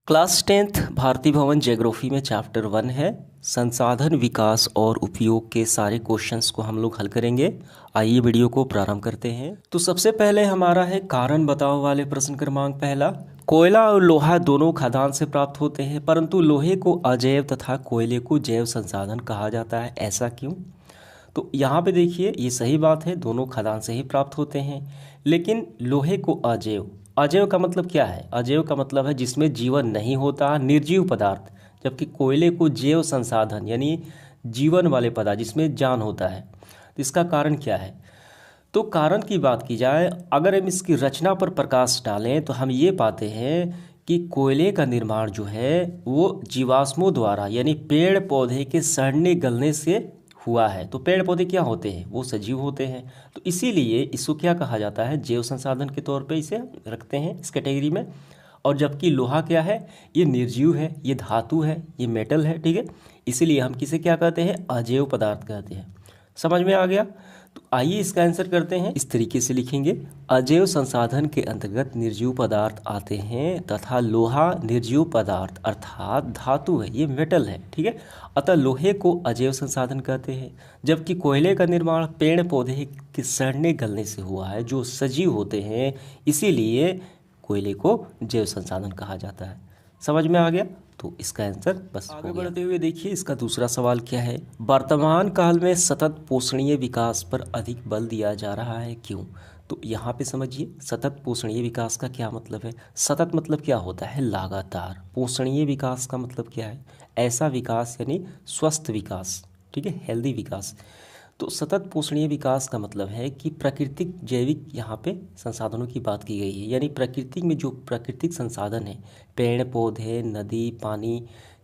Class 10th Bharti भवन geography में chapter 1 है संसाधन विकास और उपयोग के सारे क्वेश्चंस को हम लोग हल करेंगे। आइए वीडियो को प्रारंभ करते हैं। तो सबसे पहले हमारा है कारण बताओ वाले प्रश्न क्रमांक पहला। कोयला और लोहा दोनों खदान से प्राप्त होते हैं, परंतु लोहे को अजैव तथा कोयले को जैव संसाधन कहा जाता है, ऐसा क्यों? तो यहाँ पे देखिए, ये सही बात है, दोनों खदान से ही प्राप्त होते हैं, लेकिन लोहे को अजैव। अजैव का मतलब क्या है? अजैव का मतलब है जिसमें जीवन नहीं होता, निर्जीव पदार्थ। जबकि कोयले को जैव संसाधन यानी जीवन वाले पदार्थ जिसमें जान होता है। तो इसका कारण क्या है? तो कारण की बात की जाए, अगर हम इसकी रचना पर प्रकाश डालें तो हम ये पाते हैं कि कोयले का निर्माण जो है वो जीवाश्मों द्वारा यानी पेड़ पौधे के सड़ने गलने से हुआ है। तो पेड़ पौधे क्या होते हैं? वो सजीव होते हैं। तो इसीलिए इसको क्या कहा जाता है? जैव संसाधन के तौर पे इसे रखते हैं इस कैटेगरी में। और जबकि लोहा क्या है? ये निर्जीव है, ये धातु है, ये मेटल है, ठीक है। इसीलिए हम किसे क्या कहते हैं? अजैव पदार्थ कहते हैं। समझ में आ गया? तो आइए इसका आंसर करते हैं। इस तरीके से लिखेंगे, अजैव संसाधन के अंतर्गत निर्जीव पदार्थ आते हैं तथा लोहा निर्जीव पदार्थ अर्थात धातु है, ये मेटल है, ठीक है। अतः लोहे को अजैव संसाधन कहते हैं, जबकि कोयले का निर्माण पेड़ पौधे के सड़ने गलने से हुआ है जो सजीव होते हैं, इसीलिए कोयले को जैव संसाधन कहा जाता है। समझ में आ गया? तो इसका आंसर बस आगे बढ़ते हुए देखिए, इसका दूसरा सवाल क्या है? वर्तमान काल में सतत पोषणीय विकास पर अधिक बल दिया जा रहा है, क्यों? तो यहाँ पे समझिए, सतत पोषणीय विकास का क्या मतलब है? सतत मतलब क्या होता है? लगातार। पोषणीय विकास का मतलब क्या है? ऐसा विकास यानी स्वस्थ विकास, ठीक है, हेल्दी विकास। तो सतत पोषणीय विकास का मतलब है कि प्राकृतिक जैविक यहाँ पे संसाधनों की बात की गई है, यानी प्रकृति में जो प्राकृतिक संसाधन है, पेड़ पौधे, नदी, पानी,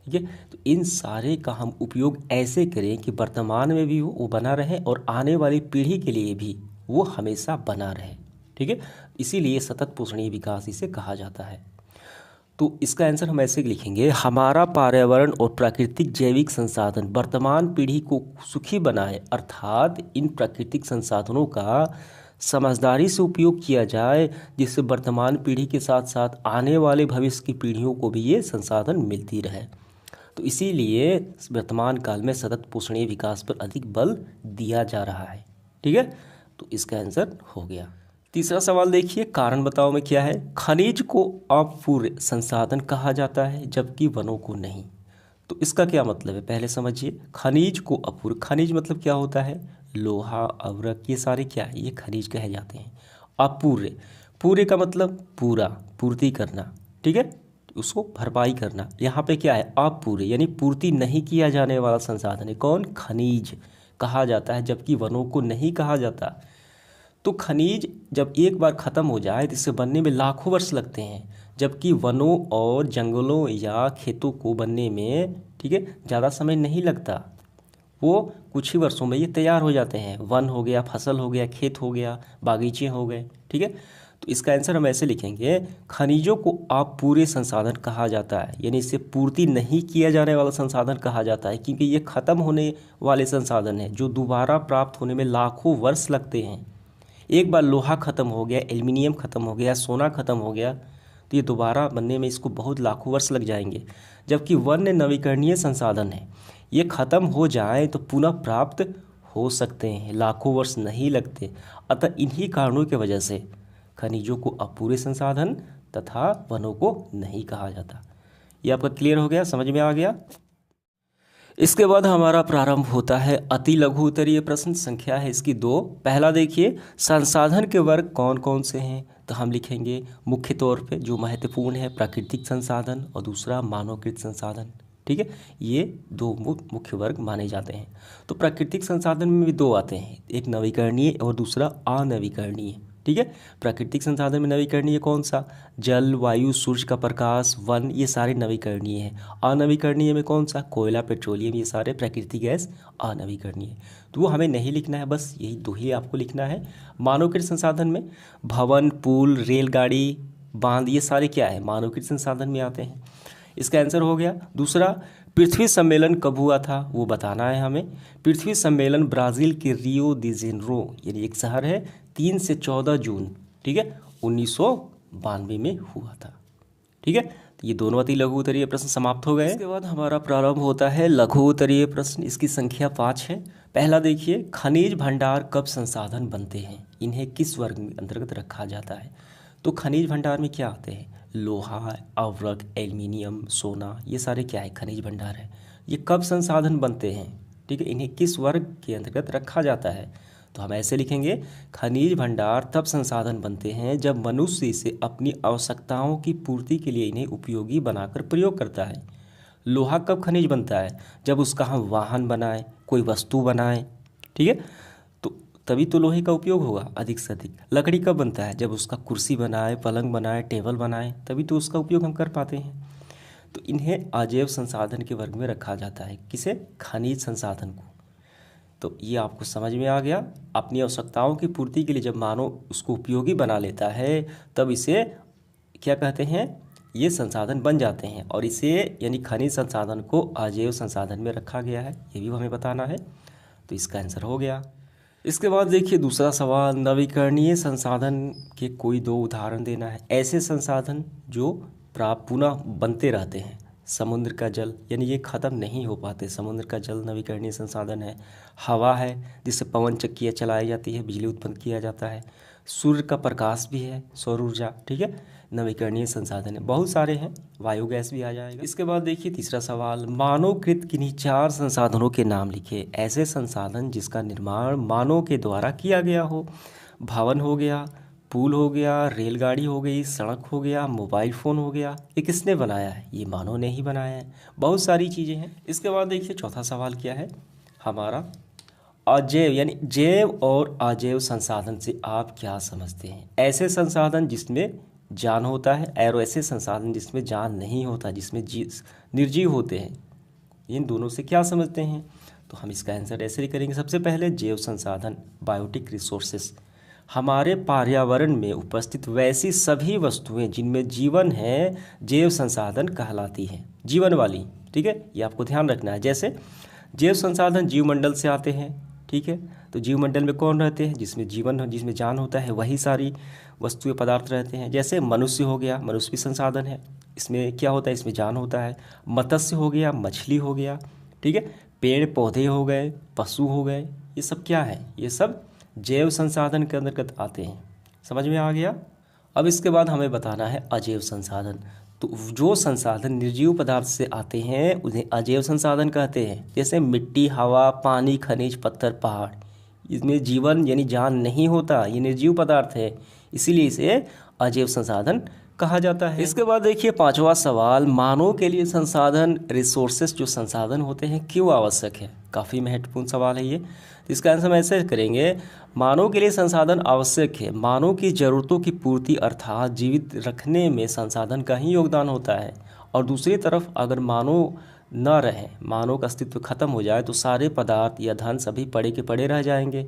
ठीक है, तो इन सारे का हम उपयोग ऐसे करें कि वर्तमान में भी वो बना रहे और आने वाली पीढ़ी के लिए भी वो हमेशा बना रहे, ठीक है। इसीलिए सतत पोषणीय विकास इसे कहा जाता है। तो इसका आंसर हम ऐसे लिखेंगे, हमारा पर्यावरण और प्राकृतिक जैविक संसाधन वर्तमान पीढ़ी को सुखी बनाए, अर्थात इन प्राकृतिक संसाधनों का समझदारी से उपयोग किया जाए जिससे वर्तमान पीढ़ी के साथ साथ आने वाले भविष्य की पीढ़ियों को भी ये संसाधन मिलती रहे। तो इसीलिए वर्तमान काल में सतत पोषणीय विकास पर अधिक बल दिया जा रहा है, ठीक है। तो इसका आंसर हो गया। तीसरा सवाल देखिए, कारण बताओ में क्या है? खनिज को अपूर्य संसाधन कहा जाता है जबकि वनों को नहीं। तो इसका क्या मतलब है? पहले समझिए, खनिज को अपूर्य, खनिज मतलब क्या होता है? लोहा, अवरक, ये सारे क्या है? ये खनिज कहे जाते हैं। अपूर्य, पूरे का मतलब पूरा, पूर्ति करना, ठीक है, उसको भरपाई करना। यहाँ पे क्या है? अपूर्य यानी पूर्ति नहीं किया जाने वाला संसाधन है कौन? खनिज कहा जाता है, जबकि वनों को नहीं कहा जाता। तो खनिज जब एक बार ख़त्म हो जाए तो इसे बनने में लाखों वर्ष लगते हैं, जबकि वनों और जंगलों या खेतों को बनने में, ठीक है, ज़्यादा समय नहीं लगता। वो कुछ ही वर्षों में ये तैयार हो जाते हैं। वन हो गया, फसल हो गया, खेत हो गया, बागीचे हो गए, ठीक है। तो इसका आंसर हम ऐसे लिखेंगे, खनिजों को अपूरे संसाधन कहा जाता है, यानी इससे पूर्ति नहीं किया जाने वाला संसाधन कहा जाता है, क्योंकि ये ख़त्म होने वाले संसाधन हैं जो दोबारा प्राप्त होने में लाखों वर्ष लगते हैं। एक बार लोहा ख़त्म हो गया, एल्युमिनियम ख़त्म हो गया, सोना ख़त्म हो गया, तो ये दोबारा बनने में इसको बहुत लाखों वर्ष लग जाएंगे। जबकि वन नवीकरणीय संसाधन है, ये ख़त्म हो जाए तो पुनः प्राप्त हो सकते हैं, लाखों वर्ष नहीं लगते। अतः इन्हीं कारणों की वजह से खनिजों को अपूरे संसाधन तथा वनों को नहीं कहा जाता। ये आपका क्लियर हो गया, समझ में आ गया? इसके बाद हमारा प्रारंभ होता है अति लघु उत्तरीय प्रश्न। संख्या है इसकी 2। पहला देखिए, संसाधन के वर्ग कौन कौन से हैं? तो हम लिखेंगे मुख्य तौर पे जो महत्वपूर्ण है प्राकृतिक संसाधन और दूसरा मानवकृत संसाधन, ठीक है। ये दो मुख्य वर्ग माने जाते हैं। तो प्राकृतिक संसाधन में भी दो आते हैं, एक नवीकरणीय और दूसरा अनवीकरणीय, ठीक है। प्राकृतिक संसाधन में नवीकरणीय कौन सा? जल, वायु, सूर्य का प्रकाश, वन, ये सारे नवीकरणीय हैं। अनवीकरणीय में कौन सा? कोयला, पेट्रोलियम, ये सारे प्राकृतिक गैस अनवीकरणीय। तो वो हमें नहीं लिखना है, बस यही दो ही आपको लिखना है। मानवकृत संसाधन में भवन, पुल, रेलगाड़ी, बांध, ये सारे क्या है? मानवकृत संसाधन में आते हैं। इसका आंसर हो गया। दूसरा, पृथ्वी सम्मेलन कब हुआ था वो बताना है हमें। पृथ्वी सम्मेलन ब्राज़ील के रियो दी जेनेरो, यानी एक शहर है, 3 से 14 जून, ठीक है, 1992 में हुआ था, ठीक है। ये दोनों अति लघु उत्तरीय प्रश्न समाप्त हो गए। इसके बाद हमारा प्रारंभ होता है लघु उत्तरीय प्रश्न। इसकी संख्या 5 है। पहला देखिए, खनिज भंडार कब संसाधन बनते हैं, इन्हें किस वर्ग में अंतर्गत रखा जाता है। तो खनिज भंडार में क्या आते हैं, लोहा, अवरक, एल्युमिनियम, सोना, ये सारे क्या है, खनिज भंडार है। ये कब संसाधन बनते हैं, ठीक है, इन्हें किस वर्ग के अंतर्गत रखा जाता है। तो हम ऐसे लिखेंगे, खनिज भंडार तब संसाधन बनते हैं जब मनुष्य इसे अपनी आवश्यकताओं की पूर्ति के लिए इन्हें उपयोगी बनाकर प्रयोग करता है। लोहा कब खनिज बनता है, जब उसका हम वाहन बनाएं, कोई वस्तु बनाएं, ठीक है, तो तभी तो लोहे का उपयोग होगा अधिक से अधिक। लकड़ी कब बनता है, जब उसका कुर्सी बनाए, पलंग बनाए, टेबल बनाए, तभी तो उसका उपयोग हम कर पाते हैं। तो इन्हें अजैव संसाधन के वर्ग में रखा जाता है। किसे, खनिज संसाधन को। तो ये आपको समझ में आ गया। अपनी आवश्यकताओं की पूर्ति के लिए जब मानव उसको उपयोगी बना लेता है तब इसे क्या कहते हैं, ये संसाधन बन जाते हैं। और इसे यानी खनिज संसाधन को अजैव संसाधन में रखा गया है, ये भी हमें बताना है। तो इसका आंसर हो गया। इसके बाद देखिए दूसरा सवाल, नवीकरणीय संसाधन के कोई 2 उदाहरण देना है। ऐसे संसाधन जो प्राप्त पुनः बनते रहते हैं। समुद्र का जल, यानी ये ख़त्म नहीं हो पाते। समुद्र का जल नवीकरणीय संसाधन है। हवा है, जिससे पवन चक्कियाँ चलाई जाती है, बिजली उत्पन्न किया जाता है। सूर्य का प्रकाश भी है, सौर ऊर्जा, ठीक है, नवीकरणीय संसाधन है। बहुत सारे हैं, बायोगैस भी आ जाएगा। इसके बाद देखिए तीसरा सवाल, मानवकृत किन्हीं 4 संसाधनों के नाम लिखे। ऐसे संसाधन जिसका निर्माण मानव के द्वारा किया गया हो। भवन हो गया, पुल हो गया, रेलगाड़ी हो गई, सड़क हो गया, मोबाइल फ़ोन हो गया। ये किसने बनाया है, ये मानव ने ही बनाया है। बहुत सारी चीज़ें हैं। इसके बाद देखिए चौथा सवाल क्या है हमारा, अजैव यानी जैव और अजैव संसाधन से आप क्या समझते हैं। ऐसे संसाधन जिसमें जान होता है और ऐसे संसाधन जिसमें जान नहीं होता, जिसमें निर्जीव होते हैं, इन दोनों से क्या समझते हैं। तो हम इसका आंसर ऐसे ही करेंगे। सबसे पहले जैव संसाधन, बायोटिक रिसोर्सेस, हमारे पर्यावरण में उपस्थित वैसी सभी वस्तुएं जिनमें जीवन है, जैव संसाधन कहलाती हैं, जीवन वाली, ठीक है, ये आपको ध्यान रखना है। जैसे जैव संसाधन जीवमंडल से आते हैं, ठीक है, तो जीवमंडल में कौन रहते हैं, जिसमें जीवन, जिसमें जान होता है, वही सारी वस्तुएं पदार्थ रहते हैं। जैसे मनुष्य हो गया, मनुष्य भी संसाधन है, इसमें क्या होता है, इसमें जान होता है। मत्स्य हो गया, मछली हो गया, ठीक है, पेड़ पौधे हो गए, पशु हो गए, ये सब क्या है, ये सब जैव संसाधन के अंतर्गत आते हैं। समझ में आ गया। अब इसके बाद हमें बताना है अजैव संसाधन। तो जो संसाधन निर्जीव पदार्थ से आते हैं उन्हें अजैव संसाधन कहते हैं। जैसे मिट्टी, हवा, पानी, खनिज, पत्थर, पहाड़, इसमें जीवन यानी जान नहीं होता, ये निर्जीव पदार्थ है, इसीलिए इसे अजैव संसाधन कहा जाता है। इसके बाद देखिए पांचवा सवाल, मानव के लिए संसाधन, रिसोर्सेस जो संसाधन होते हैं क्यों आवश्यक है। काफ़ी महत्वपूर्ण सवाल है ये। तो इसका आंसर हम ऐसे करेंगे, मानव के लिए संसाधन आवश्यक है। मानव की ज़रूरतों की पूर्ति अर्थात जीवित रखने में संसाधन का ही योगदान होता है। और दूसरी तरफ अगर मानव न रहे, मानव का अस्तित्व खत्म हो जाए तो सारे पदार्थ या धन सभी पड़े के पड़े रह जाएंगे।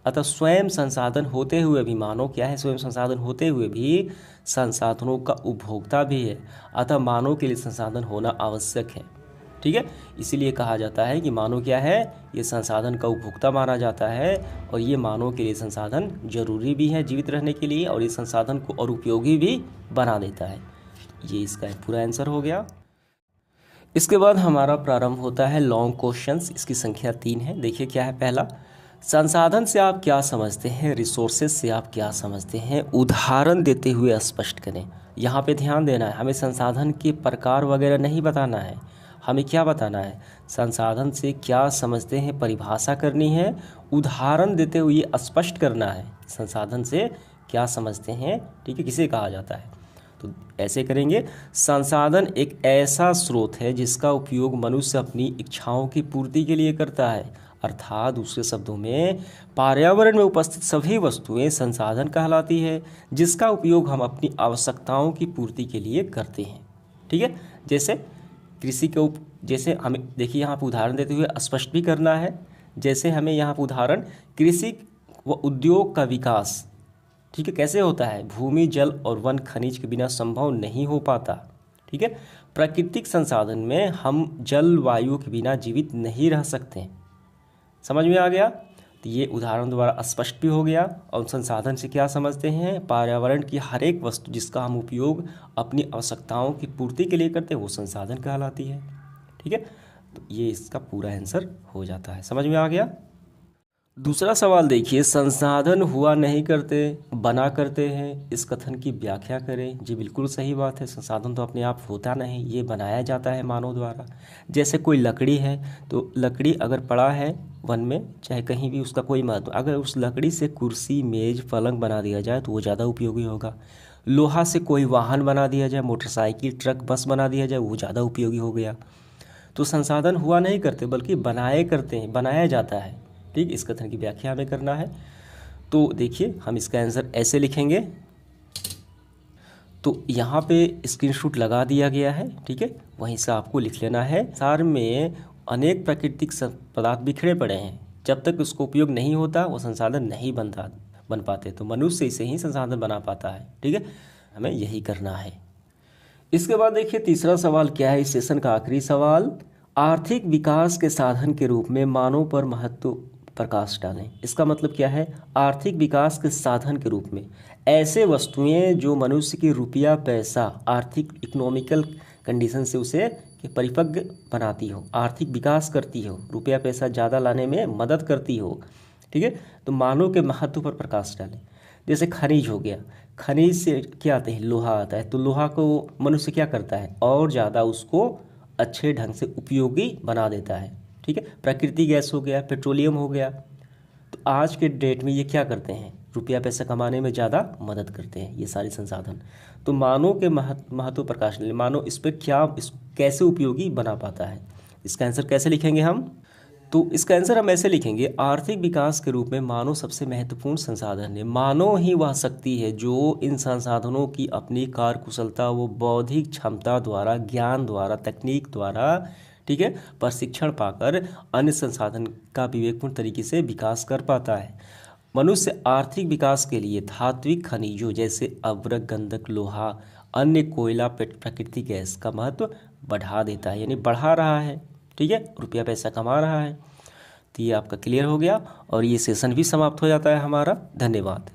अतः स्वयं संसाधन होते हुए भी मानव क्या है, स्वयं संसाधन होते हुए भी संसाधनों का उपभोक्ता भी है। अतः मानव के लिए संसाधन होना आवश्यक है, ठीक है। इसीलिए कहा जाता है कि मानव क्या है, ये संसाधन का उपभोक्ता माना जाता है और ये मानव के लिए संसाधन जरूरी भी है जीवित रहने के लिए, और ये संसाधन को और उपयोगी भी बना देता है। ये इसका पूरा आंसर हो गया। इसके बाद हमारा प्रारंभ होता है लॉन्ग क्वेश्चंस। इसकी संख्या 3 है। देखिए क्या है पहला, संसाधन से आप क्या समझते हैं, रिसोर्सेज से आप क्या समझते हैं, उदाहरण देते हुए स्पष्ट करें। यहाँ पे ध्यान देना है, हमें संसाधन के प्रकार वगैरह नहीं बताना है, हमें क्या बताना है, संसाधन से क्या समझते हैं परिभाषा करनी है, उदाहरण देते हुए स्पष्ट करना है संसाधन से क्या समझते हैं, ठीक है, किसे कहा जाता है। तो ऐसे करेंगे, संसाधन एक ऐसा स्रोत है जिसका उपयोग मनुष्य अपनी इच्छाओं की पूर्ति के लिए करता है, अर्थात दूसरे शब्दों में पर्यावरण में उपस्थित सभी वस्तुएं संसाधन कहलाती है जिसका उपयोग हम अपनी आवश्यकताओं की पूर्ति के लिए करते हैं, ठीक है। जैसे कृषि के जैसे हमें देखिए यहाँ पर उदाहरण देते हुए स्पष्ट भी करना है। जैसे हमें यहाँ पर उदाहरण, कृषि व उद्योग का विकास, ठीक है, कैसे होता है, भूमि, जल और वन खनिज के बिना संभव नहीं हो पाता, ठीक है। प्राकृतिक संसाधन में हम जल वायु के बिना जीवित नहीं रह सकते। समझ में आ गया। तो ये उदाहरण द्वारा स्पष्ट भी हो गया। और संसाधन से क्या समझते हैं, पर्यावरण की हर एक वस्तु जिसका हम उपयोग अपनी आवश्यकताओं की पूर्ति के लिए करते हैं वो संसाधन कहलाती है। ठीक है, तो ये इसका पूरा आंसर हो जाता है। समझ में आ गया। दूसरा सवाल देखिए, संसाधन हुआ नहीं करते बना करते हैं, इस कथन की व्याख्या करें। जी बिल्कुल सही बात है, संसाधन तो अपने आप होता नहीं, ये बनाया जाता है मानव द्वारा। जैसे कोई लकड़ी है, तो लकड़ी अगर पड़ा है वन में चाहे कहीं भी, उसका कोई महत्व, अगर उस लकड़ी से कुर्सी मेज पलंग बना दिया जाए तो वो ज़्यादा उपयोगी होगा। लोहा से कोई वाहन बना दिया जाए, मोटरसाइकिल ट्रक बस बना दिया जाए, वो ज़्यादा उपयोगी हो गया। तो संसाधन हुआ नहीं करते बल्कि बनाए करते हैं, बनाया जाता है। ठीक, इस कथन की व्याख्या हमें करना है। तो देखिए हम इसका आंसर ऐसे लिखेंगे। तो यहाँ पे स्क्रीनशॉट लगा दिया गया है, ठीक है, वहीं से आपको लिख लेना है। संसार में अनेक प्राकृतिक पदार्थ बिखरे पड़े हैं, जब तक उसको उपयोग नहीं होता वो संसाधन नहीं बन पाते। तो मनुष्य इसे ही संसाधन बना पाता है। ठीक है, हमें यही करना है। इसके बाद देखिए तीसरा सवाल क्या है, इस सेशन का आखिरी सवाल, आर्थिक विकास के साधन के रूप में मानव पर महत्व प्रकाश डालें। इसका मतलब क्या है, आर्थिक विकास के साधन के रूप में ऐसे वस्तुएं जो मनुष्य की रुपया पैसा आर्थिक इकोनॉमिकल कंडीशन से उसे परिपक्व बनाती हो, आर्थिक विकास करती हो, रुपया पैसा ज़्यादा लाने में मदद करती हो। ठीक है, तो मानव के महत्व पर प्रकाश डालें। जैसे खनिज हो गया, खनिज से क्या आते हैं, लोहा आता है, तो लोहा को मनुष्य क्या करता है और ज़्यादा उसको अच्छे ढंग से उपयोगी बना देता है। ठीक है, प्राकृतिक गैस हो गया, पेट्रोलियम हो गया, तो आज के डेट में ये क्या करते हैं, रुपया पैसा कमाने में ज़्यादा मदद करते हैं ये सारे संसाधन। तो मानव के महत्व प्रकाश डालें, मानव इस पर कैसे उपयोगी बना पाता है। इसका आंसर कैसे लिखेंगे हम, तो इसका आंसर हम ऐसे लिखेंगे, आर्थिक विकास के रूप में मानव सबसे महत्वपूर्ण संसाधन है। मानव ही वह शक्ति है जो इन संसाधनों की अपनी कार्यकुशलता व बौद्धिक क्षमता द्वारा, ज्ञान द्वारा, तकनीक द्वारा, ठीक है, प्रशिक्षण पाकर अन्य संसाधन का विवेकपूर्ण तरीके से विकास कर पाता है। मनुष्य आर्थिक विकास के लिए धात्विक खनिजों जैसे अभ्रक, गंधक, लोहा, अन्य कोयला, प्राकृतिक गैस का महत्व बढ़ा देता है, यानी बढ़ा रहा है। ठीक है, रुपया पैसा कमा रहा है। तो ये आपका क्लियर हो गया और ये सेशन भी समाप्त हो जाता है हमारा। धन्यवाद।